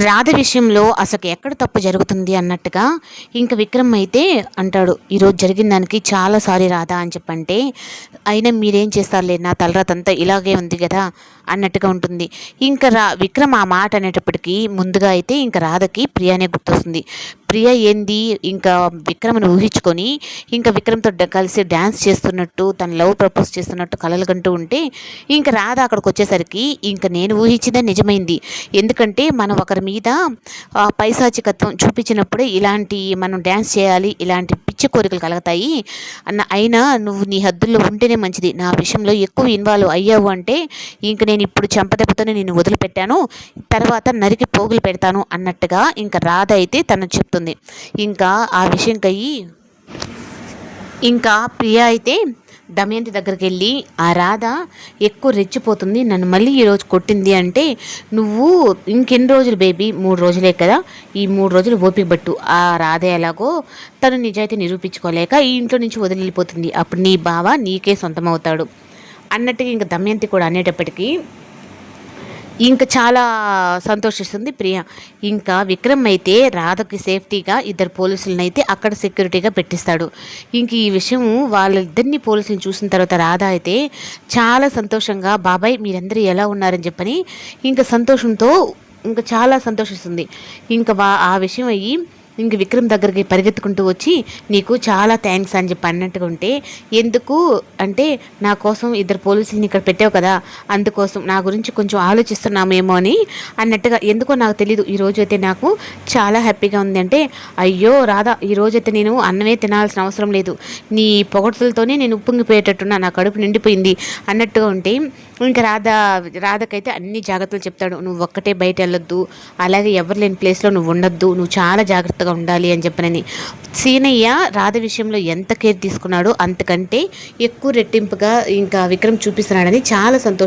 రాధ విషయంలో అసలు ఎక్కడ తప్పు జరుగుతుంది అన్నట్టుగా ఇంక విక్రమ్ అయితే అంటాడు, ఈరోజు జరిగిన దానికి చాలా సారీ రాధ అని చెప్పంటే, అయినా మీరేం చేస్తారులే నా తలరాతంతా ఇలాగే ఉంది కదా అన్నట్టుగా ఉంటుంది. ఇంకా విక్రమ్ ఆ మాట అనేటప్పటికీ ముందుగా అయితే ఇంకా రాధకి ప్రియానే గుర్తొస్తుంది. ప్రియ ఏంది ఇంకా విక్రమ్ని ఊహించుకొని ఇంకా విక్రమ్తో కలిసి డ్యాన్స్ చేస్తున్నట్టు, తన లవ్ ప్రపోజ్ చేస్తున్నట్టు కలలు కంటూ ఉంటే, ఇంకా రాధ అక్కడికి వచ్చేసరికి ఇంకా నేను ఊహించిందే నిజమైంది. ఎందుకంటే మనం ఒకరి మీద పైశాచికత్వం చూపించినప్పుడే ఇలాంటి మనం డ్యాన్స్ చేయాలి, ఇలాంటి పిచ్చి కోరికలు కలుగుతాయి అయినా నువ్వు నీ హద్దుల్లో ఉంటేనే మంచిది. నా విషయంలో ఎక్కువ ఇన్వాల్వ్ అయ్యావు అంటే ఇంక నేను ఇప్పుడు చెంపదెబ్బతోనే నేను వదిలిపెట్టాను, తర్వాత నరికి పోగులు పెడతాను అన్నట్టుగా ఇంకా రాధ అయితే తను చెప్తుంది. ఇంకా ఆ విషయం కయ్యి ఇంకా ప్రియ అయితే దమయంతి దగ్గరికి వెళ్ళి, ఆ రాధ ఎక్కువ రెచ్చిపోతుంది, నన్ను మళ్ళీ ఈరోజు కొట్టింది అంటే, నువ్వు ఇంకెన్ని రోజులు బేబీ, 3 రోజులే కదా, ఈ 3 రోజులు ఓపిక పట్టు. ఆ రాధ ఎలాగో తను నిజాయితీ నిరూపించుకోలేక ఈ ఇంట్లో నుంచి వదిలిపోతుంది, అప్పుడు నీ బావ నీకే సొంతమవుతాడు అన్నట్టుగా ఇంకా దమయంతి కూడా అనేటప్పటికీ ఇంకా చాలా సంతోషిస్తుంది ప్రియ. ఇంకా విక్రమ్ అయితే రాధకి సేఫ్టీగా 2 పోలీసులను అయితే అక్కడ సెక్యూరిటీగా పెట్టిస్తాడు. ఇంక ఈ విషయం వాళ్ళిద్దరిని పోలీసులను చూసిన తర్వాత రాధ అయితే చాలా సంతోషంగా, బాబాయ్ మీరందరూ ఎలా ఉన్నారని చెప్పని ఇంకా సంతోషంతో ఇంకా చాలా సంతోషిస్తుంది. ఇంకా ఆ విషయం అయ్యి ఇంక విక్రమ్ దగ్గరికి పరిగెత్తుకుంటూ వచ్చి, నీకు చాలా థ్యాంక్స్ అని చెప్పి అన్నట్టుగా ఉంటే, ఎందుకు అంటే నా కోసం 2 పోలీసులని ఇక్కడ పెట్టావు కదా, అందుకోసం నా గురించి కొంచెం ఆలోచిస్తున్నామేమో అని అన్నట్టుగా, ఎందుకో నాకు తెలీదు ఈరోజు అయితే నాకు చాలా హ్యాపీగా ఉంది అంటే, అయ్యో రాధా ఈరోజైతే నేను అన్నమే తినాల్సిన అవసరం లేదు, నీ పొగడ్తలతోనే నేను ఉప్పొంగిపోయేటట్టున్నా, నా కడుపు నిండిపోయింది అన్నట్టుగా ఉంటే, ఇంకా రాధకైతే అన్ని జాగ్రత్తలు చెప్తాడు. నువ్వు ఒక్కటే బయట వెళ్ళొద్దు, అలాగే ఎవరు లేని ప్లేస్లో నువ్వు ఉండొద్దు, నువ్వు చాలా జాగ్రత్తగా ఉండాలి అని చెప్పనని. సీనయ్య రాధ విషయంలో ఎంత కేర్ తీసుకున్నాడో అంతకంటే ఎక్కువ రెట్టింపుగా ఇంకా విక్రమ్ చూపిస్తున్నాడని చాలా సంతోషం.